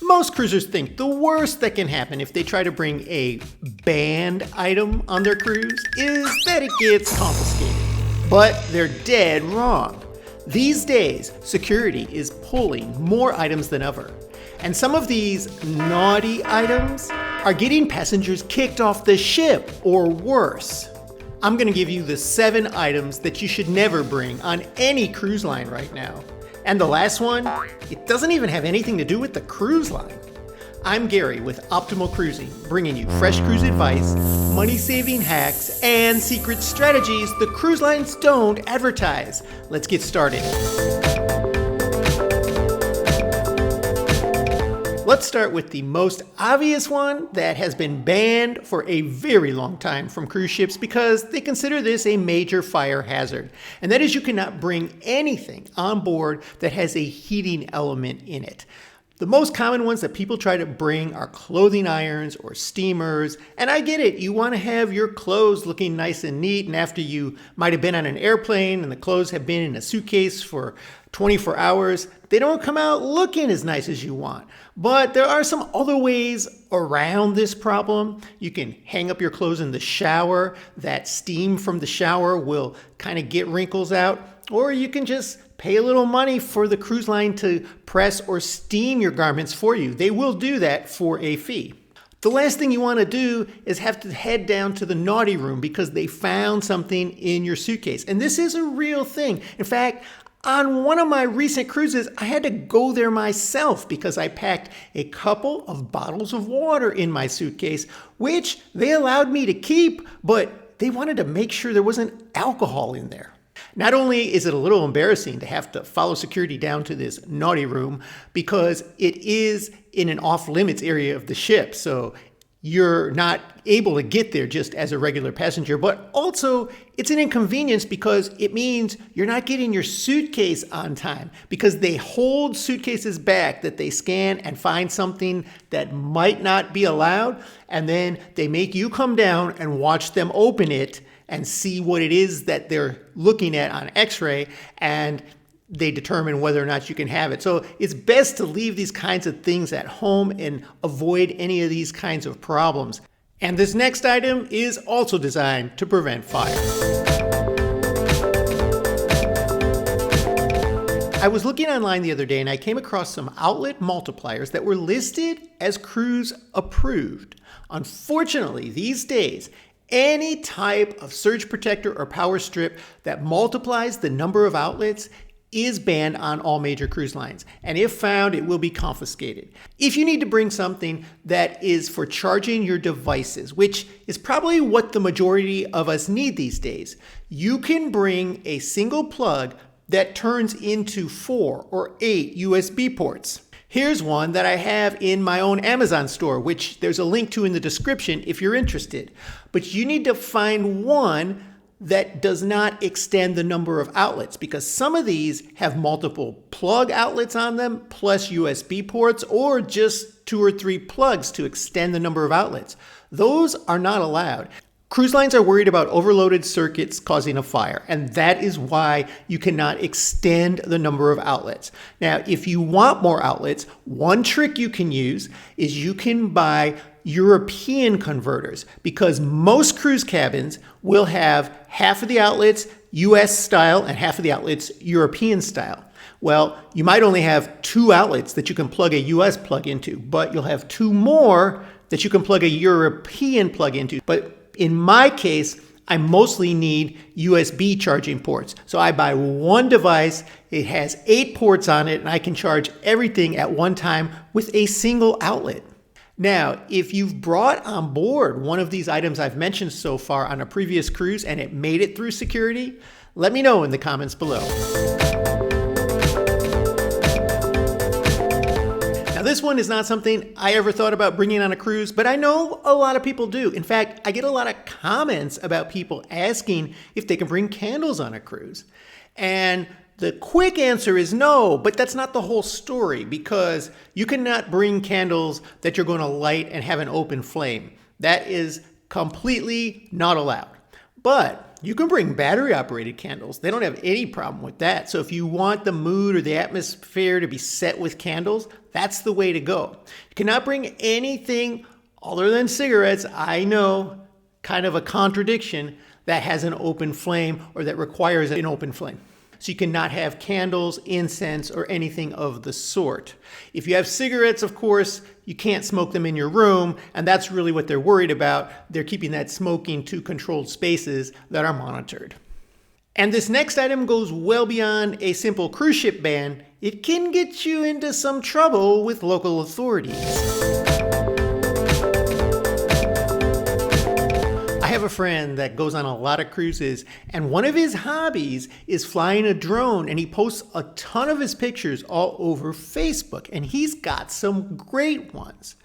Most cruisers think the worst that can happen if they try to bring a banned item on their cruise is that it gets confiscated. But they're dead wrong. These days, security is pulling more items than ever. And some of these naughty items are getting passengers kicked off the ship, or worse. I'm gonna give you the 7 items that you should never bring on any cruise line right now. And the last one, it doesn't even have anything to do with the cruise line. I'm Gary with Optimal Cruising, bringing you fresh cruise advice, money-saving hacks, and secret strategies the cruise lines don't advertise. Let's get started. Let's start with the most obvious one that has been banned for a very long time from cruise ships because they consider this a major fire hazard. And that is you cannot bring anything on board that has a heating element in it. The most common ones that people try to bring are clothing irons or steamers. And I get it, you want to have your clothes looking nice and neat. And after you might have been on an airplane and the clothes have been in a suitcase for 24 hours, they don't come out looking as nice as you want. But there are some other ways around this problem. You can hang up your clothes in the shower. That steam from the shower will kind of get wrinkles out. Or you can just pay a little money for the cruise line to press or steam your garments for you. They will do that for a fee. The last thing you want to do is have to head down to the naughty room because they found something in your suitcase. And this is a real thing. In fact, on one of my recent cruises, I had to go there myself because I packed a couple of bottles of water in my suitcase, which they allowed me to keep, but they wanted to make sure there wasn't alcohol in there. Not only is it a little embarrassing to have to follow security down to this naughty room because it is in an off-limits area of the ship, so you're not able to get there just as a regular passenger, but also it's an inconvenience because it means you're not getting your suitcase on time because they hold suitcases back that they scan and find something that might not be allowed, and then they make you come down and watch them open it and see what it is that they're looking at on X-ray, and they determine whether or not you can have it. So it's best to leave these kinds of things at home and avoid any of these kinds of problems. And this next item is also designed to prevent fire. I was looking online the other day and I came across some outlet multipliers that were listed as cruise approved. Unfortunately, these days, any type of surge protector or power strip that multiplies the number of outlets is banned on all major cruise lines. And if found, it will be confiscated. If you need to bring something that is for charging your devices, which is probably what the majority of us need these days, you can bring a single plug that turns into 4 or 8 USB ports. Here's one that I have in my own Amazon store, which there's a link to in the description if you're interested. But you need to find one that does not extend the number of outlets because some of these have multiple plug outlets on them plus USB ports or just 2 or 3 plugs to extend the number of outlets. Those are not allowed. Cruise lines are worried about overloaded circuits causing a fire, and that is why you cannot extend the number of outlets. Now, if you want more outlets, one trick you can use is you can buy European converters because most cruise cabins will have half of the outlets US style and half of the outlets European style. Well, you might only have 2 outlets that you can plug a US plug into, but you'll have 2 more that you can plug a European plug into. But in my case, I mostly need USB charging ports. So I buy one device, it has 8 ports on it, and I can charge everything at one time with a single outlet. Now, if you've brought on board one of these items I've mentioned so far on a previous cruise and it made it through security, let me know in the comments below. Now, this one is not something I ever thought about bringing on a cruise, but I know a lot of people do. In fact, I get a lot of comments about people asking if they can bring candles on a cruise. And the quick answer is no, but that's not the whole story because you cannot bring candles that you're going to light and have an open flame. That is completely not allowed. But you can bring battery operated candles. They don't have any problem with that. So if you want the mood or the atmosphere to be set with candles, that's the way to go. You cannot bring anything other than cigarettes. I know, kind of a contradiction, that has an open flame or that requires an open flame. So you cannot have candles, incense, or anything of the sort. If you have cigarettes, of course, you can't smoke them in your room, and that's really what they're worried about. They're keeping that smoking to controlled spaces that are monitored. And this next item goes well beyond a simple cruise ship ban. It can get you into some trouble with local authorities. I have a friend that goes on a lot of cruises, and one of his hobbies is flying a drone, and he posts a ton of his pictures all over Facebook, and he's got some great ones.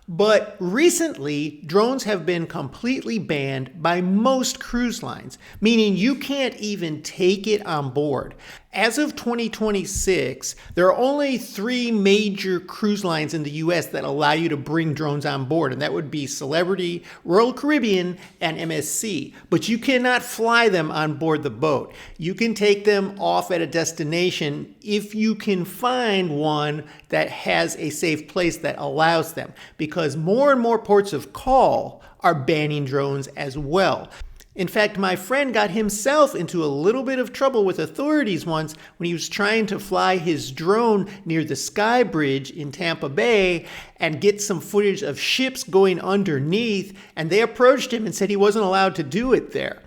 But recently, drones have been completely banned by most cruise lines, meaning you can't even take it on board. As of 2026, there are only 3 major cruise lines in the US that allow you to bring drones on board, and that would be Celebrity, Royal Caribbean, and MSC. But you cannot fly them on board the boat. You can take them off at a destination if you can find one that has a safe place that allows them, because more and more ports of call are banning drones as well. In fact, my friend got himself into a little bit of trouble with authorities once when he was trying to fly his drone near the Sky Bridge in Tampa Bay and get some footage of ships going underneath, and they approached him and said he wasn't allowed to do it there.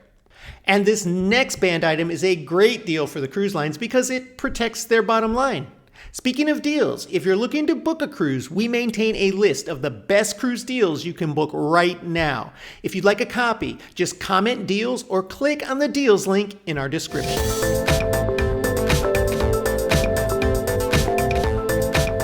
And this next banned item is a great deal for the cruise lines because it protects their bottom line. Speaking of deals, if you're looking to book a cruise, we maintain a list of the best cruise deals you can book right now. If you'd like a copy, just comment deals or click on the deals link in our description.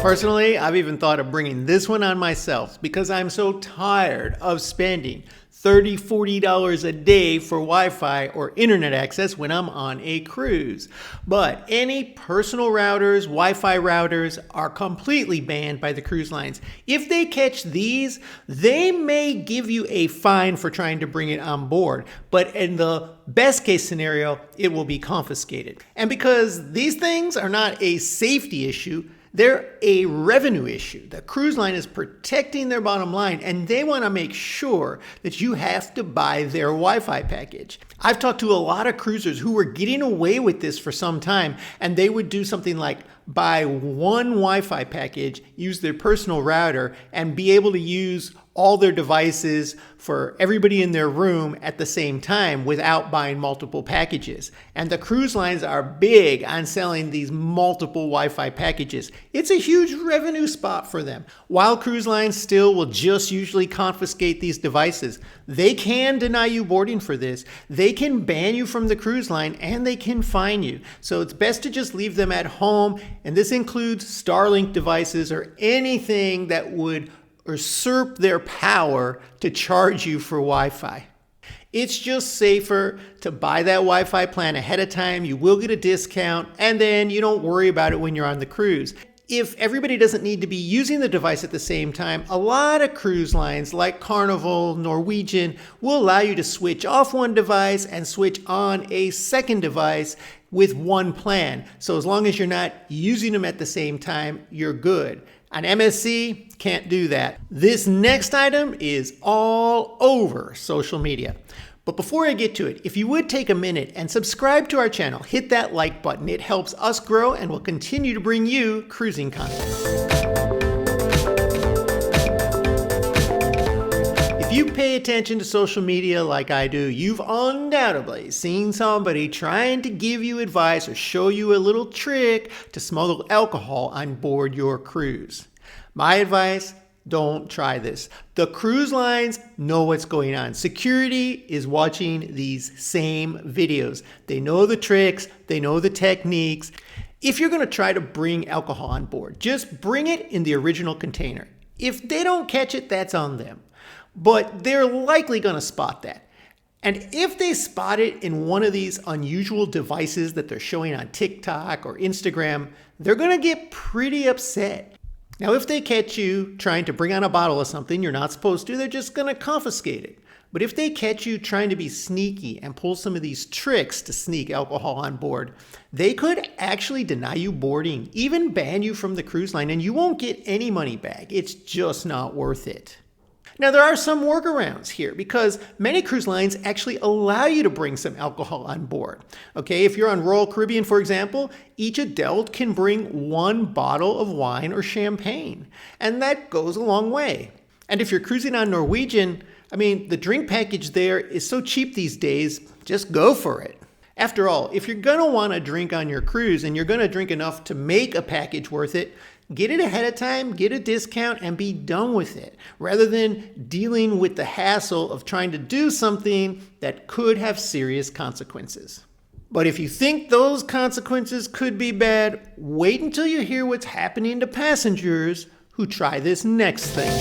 Personally, I've even thought of bringing this one on myself because I'm so tired of spending $30, $40 a day for Wi-Fi or internet access when I'm on a cruise. But any personal routers, Wi-Fi routers are completely banned by the cruise lines. If they catch these, they may give you a fine for trying to bring it on board. But in the best case scenario, it will be confiscated. And because these things are not a safety issue, they're a revenue issue. The cruise line is protecting their bottom line, and they want to make sure that you have to buy their Wi-Fi package. I've talked to a lot of cruisers who were getting away with this for some time, and they would do something like buy one Wi-Fi package, use their personal router, and be able to use all their devices for everybody in their room at the same time without buying multiple packages. And the cruise lines are big on selling these multiple Wi-Fi packages. It's a huge revenue spot for them. While cruise lines still will just usually confiscate these devices, they can deny you boarding for this. They can ban you from the cruise line, and they can fine you. So it's best to just leave them at home. And this includes Starlink devices or anything that would usurp their power to charge you for Wi-Fi. It's just safer to buy that Wi-Fi plan ahead of time. You will get a discount, and then you don't worry about it when you're on the cruise. If everybody doesn't need to be using the device at the same time, a lot of cruise lines like Carnival, Norwegian will allow you to switch off one device and switch on a second device with one plan. So as long as you're not using them at the same time, you're good. On MSC, can't do that. This next item is all over social media. But before I get to it, if you would take a minute and subscribe to our channel, hit that like button. It helps us grow and will continue to bring you cruising content. If you pay attention to social media like I do, you've undoubtedly seen somebody trying to give you advice or show you a little trick to smuggle alcohol on board your cruise. My advice, don't try this. The cruise lines know what's going on. Security is watching these same videos. They know the tricks, they know the techniques. If you're going to try to bring alcohol on board, just bring it in the original container. If they don't catch it, that's on them. But they're likely going to spot that. And if they spot it in one of these unusual devices that they're showing on TikTok or Instagram, they're going to get pretty upset. Now, if they catch you trying to bring on a bottle of something you're not supposed to, they're just going to confiscate it. But if they catch you trying to be sneaky and pull some of these tricks to sneak alcohol on board, they could actually deny you boarding, even ban you from the cruise line, and you won't get any money back. It's just not worth it. Now, there are some workarounds here because many cruise lines actually allow you to bring some alcohol on board. Okay, if you're on Royal Caribbean, for example, each adult can bring 1 bottle of wine or champagne, and that goes a long way. And if you're cruising on Norwegian, the drink package there is so cheap these days, just go for it. After all, if you're gonna want to drink on your cruise and you're gonna drink enough to make a package worth it, get it ahead of time, get a discount, and be done with it, rather than dealing with the hassle of trying to do something that could have serious consequences. But if you think those consequences could be bad, wait until you hear what's happening to passengers who try this next thing.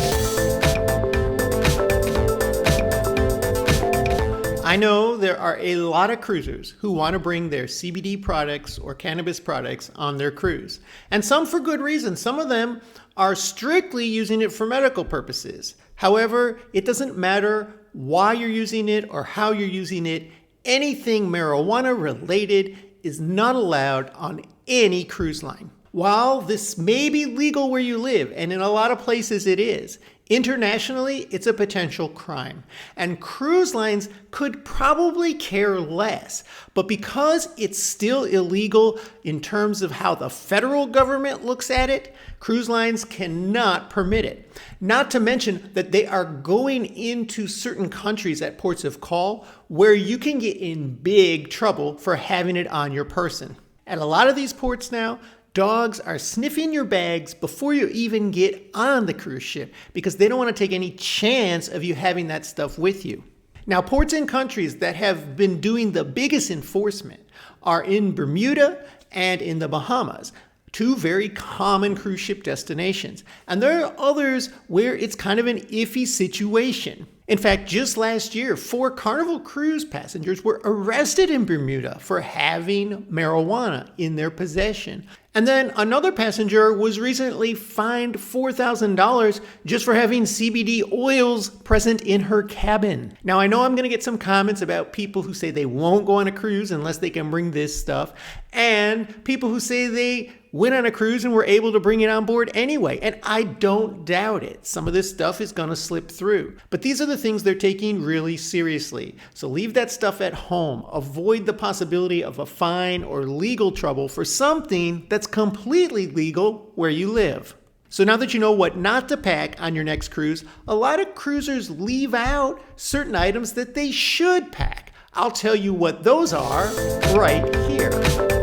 I know there are a lot of cruisers who want to bring their CBD products or cannabis products on their cruise. And some for good reason. Some of them are strictly using it for medical purposes. However, it doesn't matter why you're using it or how you're using it. Anything marijuana related is not allowed on any cruise line. While this may be legal where you live, and in a lot of places it is, internationally, it's a potential crime. And cruise lines could probably care less. But because it's still illegal in terms of how the federal government looks at it, cruise lines cannot permit it. Not to mention that they are going into certain countries at ports of call where you can get in big trouble for having it on your person. At a lot of these ports now, dogs are sniffing your bags before you even get on the cruise ship because they don't want to take any chance of you having that stuff with you. Now, ports in countries that have been doing the biggest enforcement are in Bermuda and in the Bahamas, 2 very common cruise ship destinations. And there are others where it's kind of an iffy situation. In fact, just last year, 4 Carnival cruise passengers were arrested in Bermuda for having marijuana in their possession. And then another passenger was recently fined $4,000 just for having CBD oils present in her cabin. Now, I know I'm going to get some comments about people who say they won't go on a cruise unless they can bring this stuff, and people who say they went on a cruise and were able to bring it on board anyway. And I don't doubt it. Some of this stuff is going to slip through. But these are the things they're taking really seriously. So leave that stuff at home. Avoid the possibility of a fine or legal trouble for something that's completely legal where you live. So now that you know what not to pack on your next cruise, a lot of cruisers leave out certain items that they should pack. I'll tell you what those are right here.